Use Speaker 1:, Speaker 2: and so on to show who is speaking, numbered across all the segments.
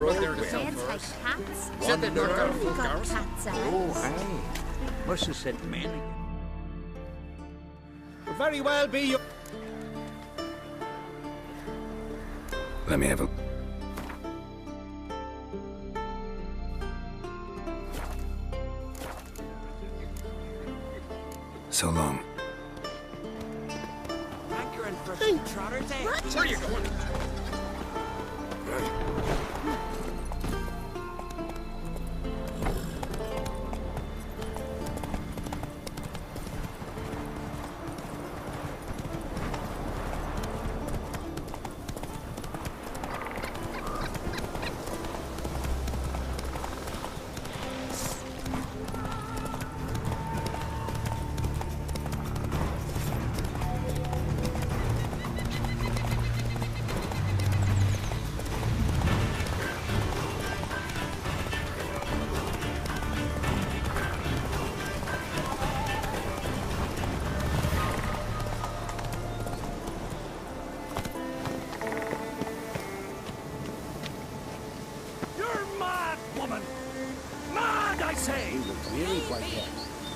Speaker 1: Cats. Wonderful cats. Oh, aye. Must have said men again.
Speaker 2: Very well be your...
Speaker 3: Let me have a... So long.
Speaker 4: Hankering for some trotters, eh?
Speaker 2: Where are you going?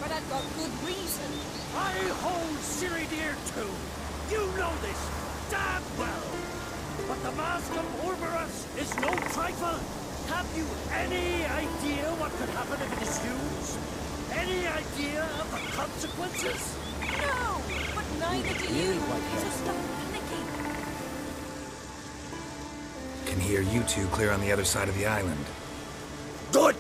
Speaker 4: But I've got good reason.
Speaker 5: I hold Ciri dear too. You know this damn well. But the Mask of Orberus is no trifle. Have you any idea what could happen if it is used? Any idea of the consequences?
Speaker 4: No, but neither do you. So stop panicking.
Speaker 3: Can hear you two clear on the other side of the island.
Speaker 5: Good!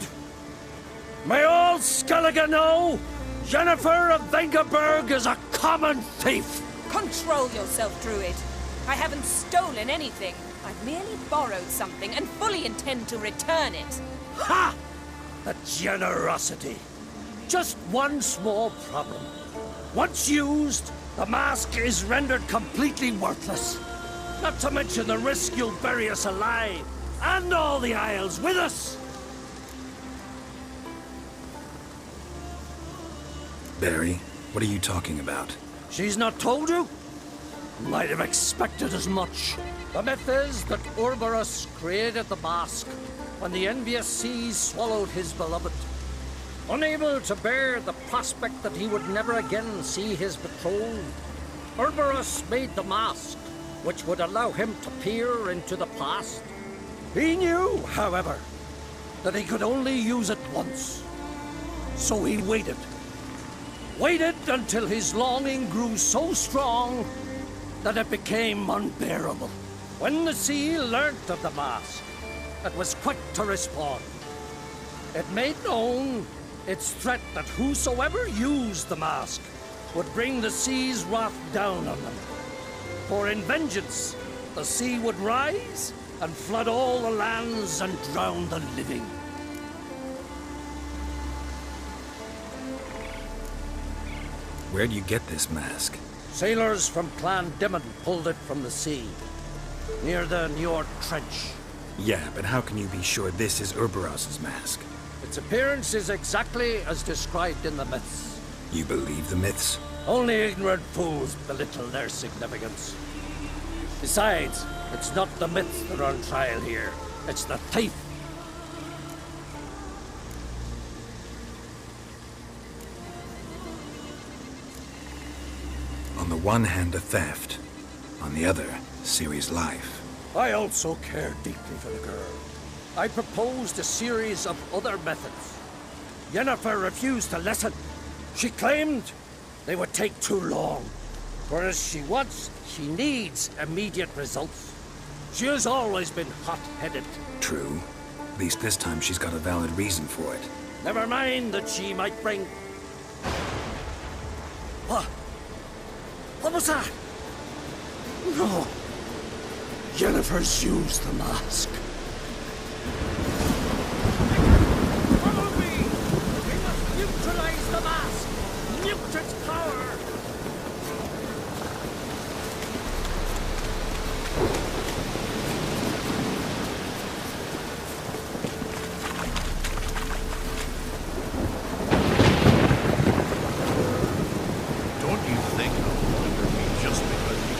Speaker 5: May all Skellige know, Jennifer of Vengerberg is a common thief!
Speaker 4: Control yourself, Druid. I haven't stolen anything. I've merely borrowed something and fully intend to return it.
Speaker 5: Ha! The generosity. Just one small problem. Once used, the mask is rendered completely worthless. Not to mention the risk you'll bury us alive, and all the Isles with us!
Speaker 3: Barry, what are you talking about?
Speaker 5: She's not told you? Might have expected as much. The myth is that Orberus created the mask when the envious seas swallowed his beloved. Unable to bear the prospect that he would never again see his betrothed, Orberus made the mask, which would allow him to peer into the past. He knew, however, that he could only use it once. So he waited. Waited until his longing grew so strong that it became unbearable. When the sea learnt of the mask, it was quick to respond. It made known its threat that whosoever used the mask would bring the sea's wrath down on them. For in vengeance, the sea would rise and flood all the lands and drown the living.
Speaker 3: Where do you get this mask?
Speaker 5: Sailors from Clan Dimon pulled it from the sea, near the Njord Trench.
Speaker 3: Yeah, but how can you be sure this is Orberus's mask?
Speaker 5: Its appearance is exactly as described in the myths.
Speaker 3: You believe the myths?
Speaker 5: Only ignorant fools belittle their significance. Besides, it's not the myths that are on trial here. It's the thief.
Speaker 3: On the one hand, a theft. On the other, Ciri's life.
Speaker 5: I also care deeply for the girl. I proposed a series of other methods. Yennefer refused to listen. She claimed they would take too long. Whereas she needs immediate results. She has always been hot-headed.
Speaker 3: True. At least this time she's got a valid reason for it.
Speaker 5: Never mind that she might bring... What? What was that? No. Yennefer's used the mask. Follow me! We must neutralize the mask! Nuke its power!
Speaker 6: Don't you think I'll wonder me just because you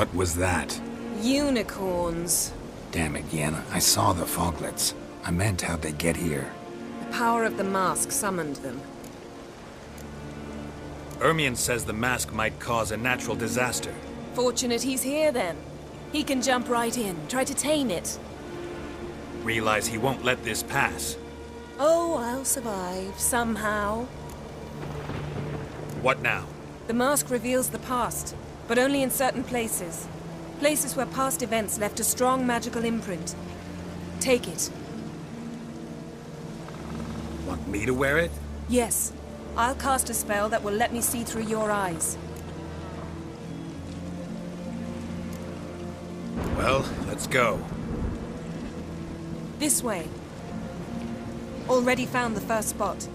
Speaker 3: What was that?
Speaker 4: Unicorns.
Speaker 3: Damn it, Yen. I saw the foglets. I meant how'd they get here?
Speaker 4: The power of the mask summoned them.
Speaker 2: Ermion says the mask might cause a natural disaster.
Speaker 4: Fortunate he's here, then. He can jump right in, try to tame it.
Speaker 2: Realize he won't let this pass.
Speaker 4: Oh, I'll survive, somehow.
Speaker 2: What now?
Speaker 4: The mask reveals the past, but only in certain places. Places where past events left a strong magical imprint. Take it.
Speaker 2: Want me to wear it?
Speaker 4: Yes. I'll cast a spell that will let me see through your eyes.
Speaker 2: Well, let's go.
Speaker 4: This way. Already found the first spot.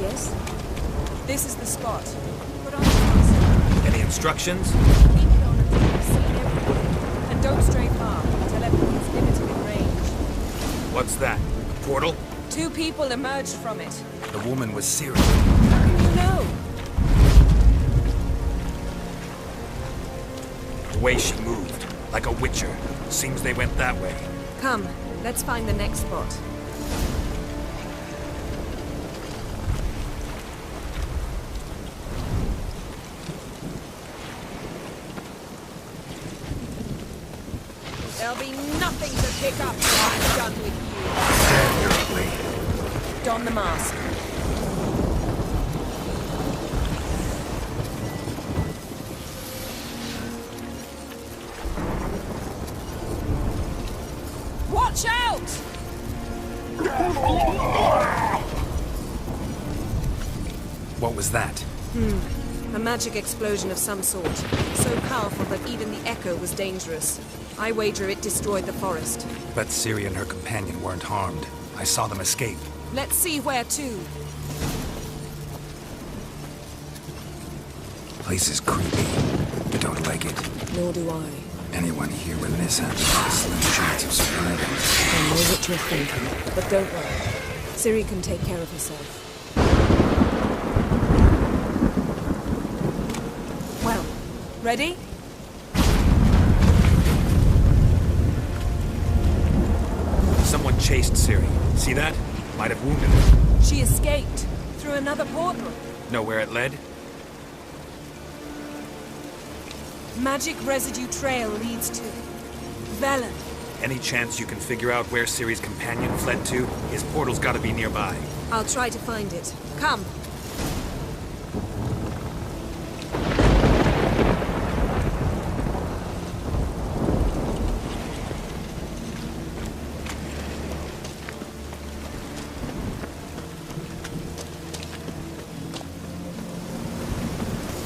Speaker 4: Yes? This is the spot. Put on the mask.
Speaker 2: Any instructions?
Speaker 4: Keep it on until you've seen everything. And don't stray far, until everything's limited in range.
Speaker 2: What's that? A portal?
Speaker 4: 2 people emerged from it.
Speaker 2: The woman was Ciri.
Speaker 4: How can you know?
Speaker 2: The way she moved, like a witcher. Seems they went that way.
Speaker 4: Come, let's find the next spot. There'll be nothing to pick up till I'm done with you. Don the mask. Watch out!
Speaker 3: What was that?
Speaker 4: A magic explosion of some sort. So powerful that even the echo was dangerous. I wager it destroyed the forest.
Speaker 3: But Ciri and her companion weren't harmed. I saw them escape.
Speaker 4: Let's see where to.
Speaker 3: Place is creepy. I don't like it.
Speaker 4: Nor do I.
Speaker 3: Anyone here when this happens has a slim chance of surviving.
Speaker 4: I know what you're thinking, but don't worry. Ciri can take care of herself. Well, ready?
Speaker 2: Someone chased Ciri. See that? Might have wounded her.
Speaker 4: She escaped through another portal.
Speaker 2: Know where it led?
Speaker 4: Magic residue trail leads to Velen.
Speaker 2: Any chance you can figure out where Ciri's companion fled to? His portal's gotta be nearby.
Speaker 4: I'll try to find it. Come.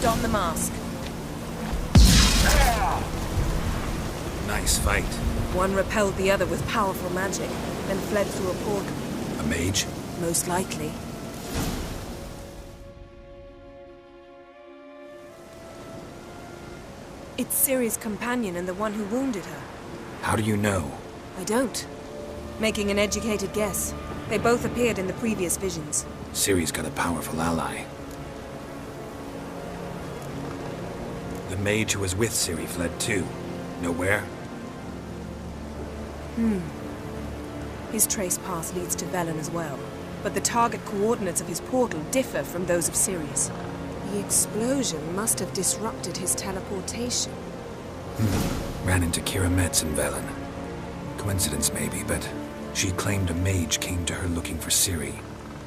Speaker 4: Don the mask.
Speaker 2: Nice fight.
Speaker 4: One repelled the other with powerful magic, then fled through a portal.
Speaker 3: A mage?
Speaker 4: Most likely. It's Ciri's companion and the one who wounded her.
Speaker 3: How do you know?
Speaker 4: I don't. Making an educated guess. They both appeared in the previous visions.
Speaker 3: Ciri's got a powerful ally.
Speaker 2: The mage who was with Ciri fled too. Know where?
Speaker 4: His trace path leads to Velen as well. But the target coordinates of his portal differ from those of Ciri's. The explosion must have disrupted his teleportation.
Speaker 3: Ran into Kira Metz in Velen. Coincidence maybe, but she claimed a mage came to her looking for Ciri.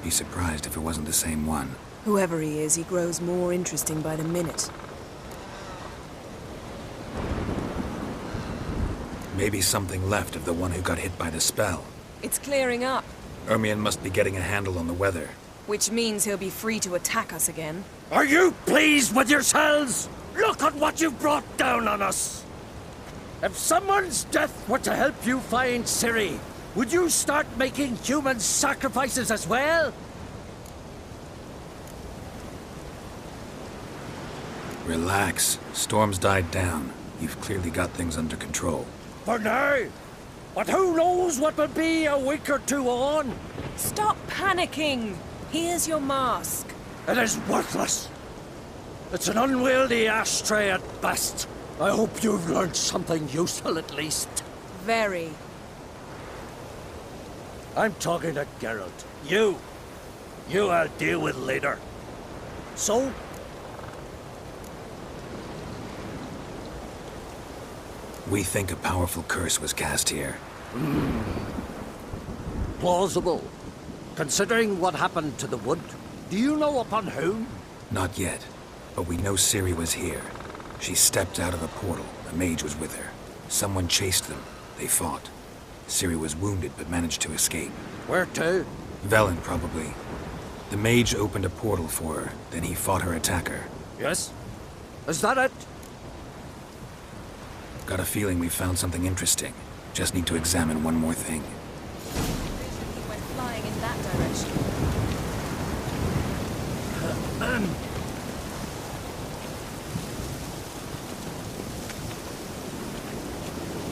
Speaker 3: Be surprised if it wasn't the same one.
Speaker 4: Whoever he is, he grows more interesting by the minute.
Speaker 2: Maybe something left of the one who got hit by the spell.
Speaker 4: It's clearing up,
Speaker 2: Ermion must be getting a handle on the weather.
Speaker 4: which means he'll be free to attack us again.
Speaker 5: Are you pleased with yourselves? Look at what you've brought down on us! If someone's death were to help you find Ciri, would you start making human sacrifices as well?
Speaker 3: Relax. Storm's died down. You've clearly got things under control.
Speaker 5: For now. But who knows what will be a week or two on?
Speaker 4: Stop panicking! Here's your mask.
Speaker 5: It is worthless. It's an unwieldy ashtray at best. I hope you've learned something useful at least.
Speaker 4: Very.
Speaker 5: I'm talking to Geralt. You I'll deal with later. So?
Speaker 3: We think a powerful curse was cast here.
Speaker 5: Plausible. Considering what happened to the wood, do you know upon whom?
Speaker 3: Not yet, but we know Ciri was here. She stepped out of a portal. A mage was with her. Someone chased them. They fought. Ciri was wounded but managed to escape.
Speaker 5: Where to?
Speaker 3: Velen, probably. The mage opened a portal for her, then he fought her attacker.
Speaker 5: Yes? Is that it?
Speaker 3: Got a feeling we found something interesting. Just need to examine one more thing.
Speaker 4: He went flying in that direction.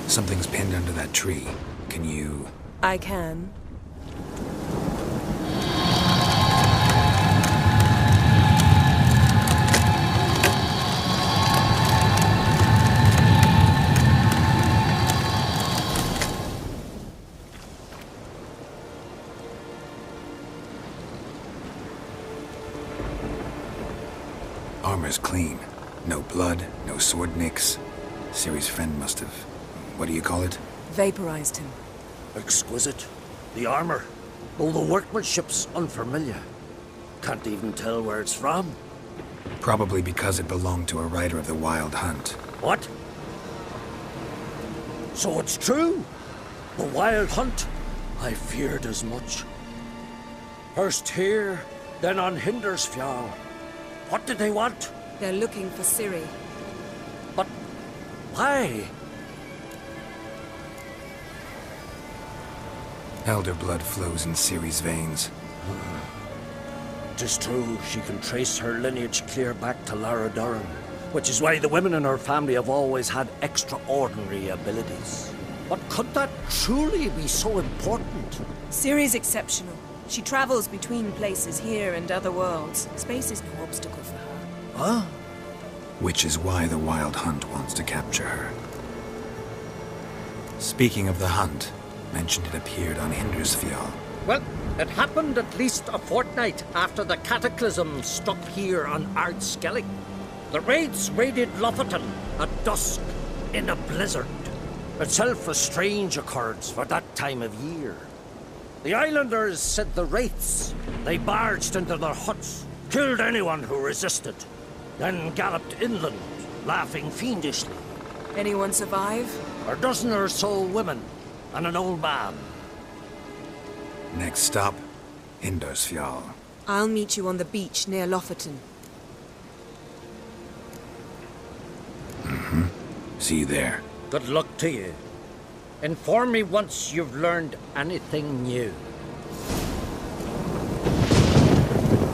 Speaker 3: Something's pinned under that tree. Can you...
Speaker 4: I can.
Speaker 3: Armor's clean. No blood, no sword nicks. Ciri's friend must have... what do you call it?
Speaker 4: Vaporized him.
Speaker 5: Exquisite. The armor. Though the workmanship's unfamiliar. Can't even tell where it's from.
Speaker 3: Probably because it belonged to a rider of the Wild Hunt.
Speaker 5: What? So it's true? The Wild Hunt? I feared as much. First here, then on Hindersfjall. What did they want?
Speaker 4: They're looking for Ciri.
Speaker 5: But why?
Speaker 3: Elder blood flows in Ciri's veins.
Speaker 5: 'Tis true, she can trace her lineage clear back to Lara Duran, which is why the women in her family have always had extraordinary abilities. But could that truly be so important?
Speaker 4: Ciri's exceptional. She travels between places here and other worlds. Space is no obstacle for her.
Speaker 5: Huh?
Speaker 3: Which is why the Wild Hunt wants to capture her. Speaking of the hunt, mentioned it appeared on Hindersfjall.
Speaker 5: Well, it happened at least a fortnight after the cataclysm struck here on Ardskellig. The raids raided Lofoten at dusk in a blizzard. Itself a strange occurrence for that time of year. The islanders said the wraiths. They barged into their huts, killed anyone who resisted, then galloped inland, laughing fiendishly.
Speaker 4: Anyone survive?
Speaker 5: A dozen or so women and an old man.
Speaker 3: Next stop, Hindersfjall.
Speaker 4: I'll meet you on the beach near Lofoten.
Speaker 3: See you there.
Speaker 5: Good luck to you. Inform me once you've learned anything new.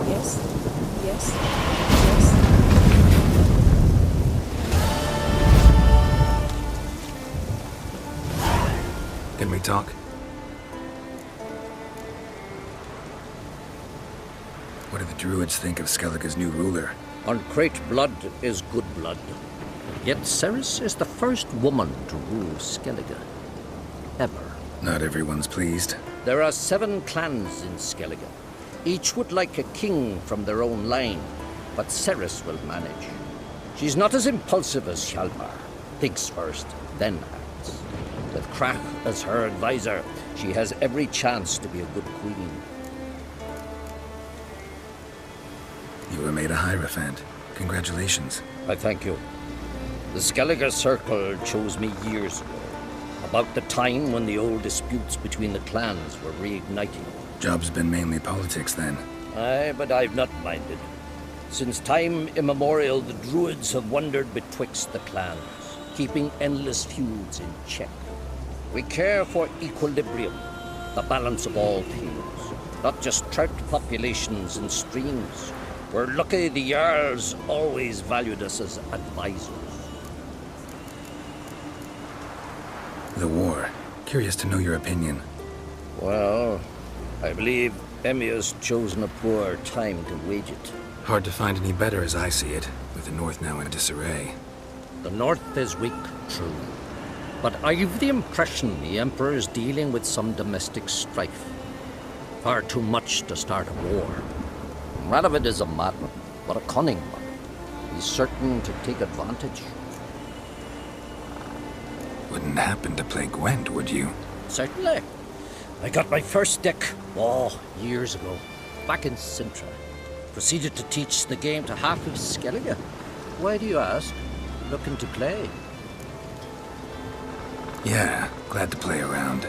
Speaker 4: Yes? Yes? Yes?
Speaker 3: Can we talk? What do the druids think of Skellige's new ruler?
Speaker 5: Uncrate blood is good blood. Yet Cerys is the first woman to rule Skellige. Ever.
Speaker 3: Not everyone's pleased.
Speaker 5: There are 7 clans in Skellige. Each would like a king from their own line, but Cerys will manage. She's not as impulsive as Hjalmar. Thinks first, then acts. With Crach as her advisor, she has every chance to be a good queen.
Speaker 3: You were made a Hierophant. Congratulations.
Speaker 5: I thank you. The Skellige Circle chose me years ago, about the time when the old disputes between the clans were reigniting.
Speaker 3: Job's been mainly politics then.
Speaker 5: Aye, but I've not minded. Since time immemorial, the druids have wandered betwixt the clans, keeping endless feuds in check. We care for equilibrium, the balance of all things, not just trout populations and streams, We're lucky the Jarls always valued us as advisors.
Speaker 3: The war. Curious to know your opinion.
Speaker 5: Well, I believe Emmir's chosen a poor time to wage it.
Speaker 3: Hard to find any better as I see it, with the North now in disarray.
Speaker 5: The North is weak, true. But I've the impression the Emperor is dealing with some domestic strife. Far too much to start a war. Radovid is a madman, but a cunning one. He's certain to take advantage.
Speaker 3: Wouldn't happen to play Gwent, would you?
Speaker 5: Certainly. I got my first deck, years ago, back in Sintra. Proceeded to teach the game to half of Skellige. Why do you ask? Looking to play?
Speaker 3: Yeah, glad to play around.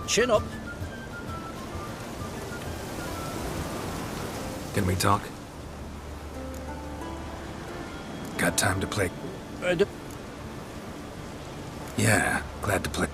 Speaker 5: Chin up.
Speaker 3: Can we talk? Got time to play? Yeah, glad to play.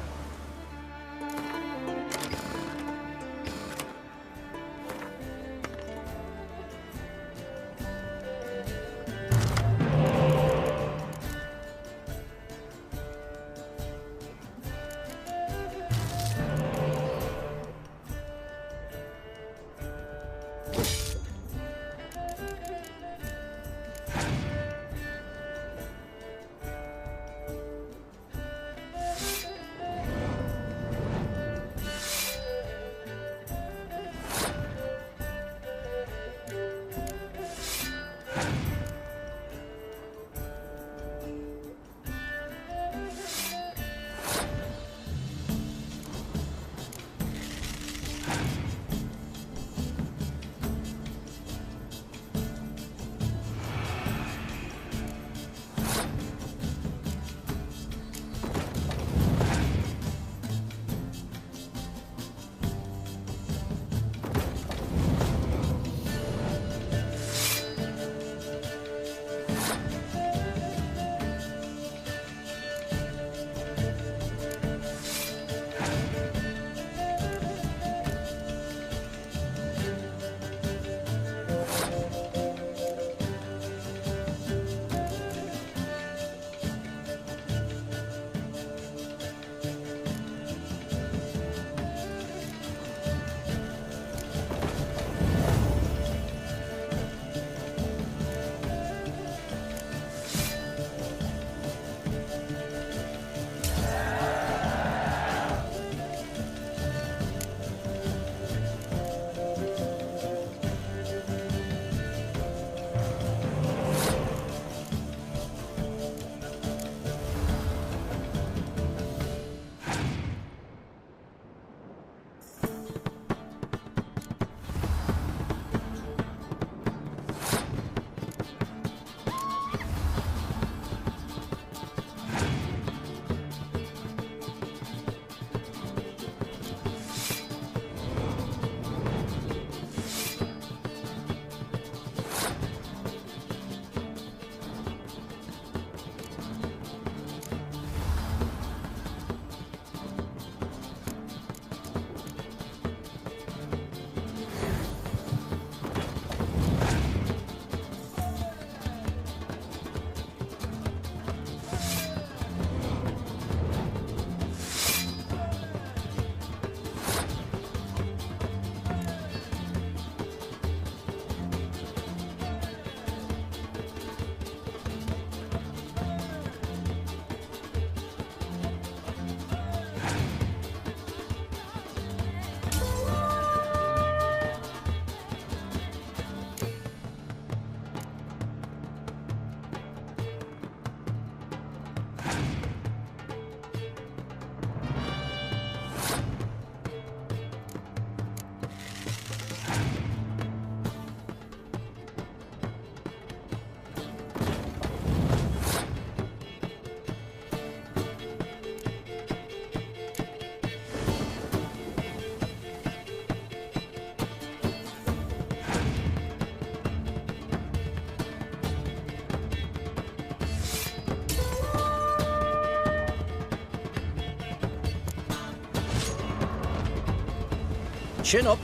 Speaker 5: Chin up.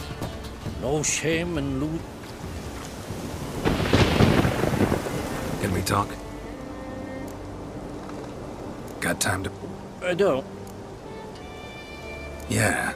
Speaker 5: No shame in loot.
Speaker 3: Can we talk? Got time to...
Speaker 5: I don't.
Speaker 3: Yeah.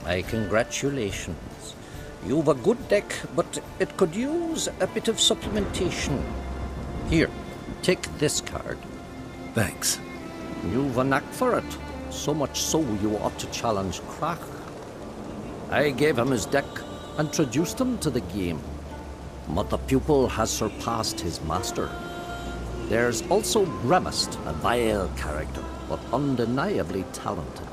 Speaker 5: My congratulations. You've a good deck, but it could use a bit of supplementation. Here, take this card.
Speaker 3: Thanks.
Speaker 5: You've a knack for it. So much so you ought to challenge Crach. I gave him his deck, introduced him to the game. But the pupil has surpassed his master. There's also Gremist, a vile character, but undeniably talented.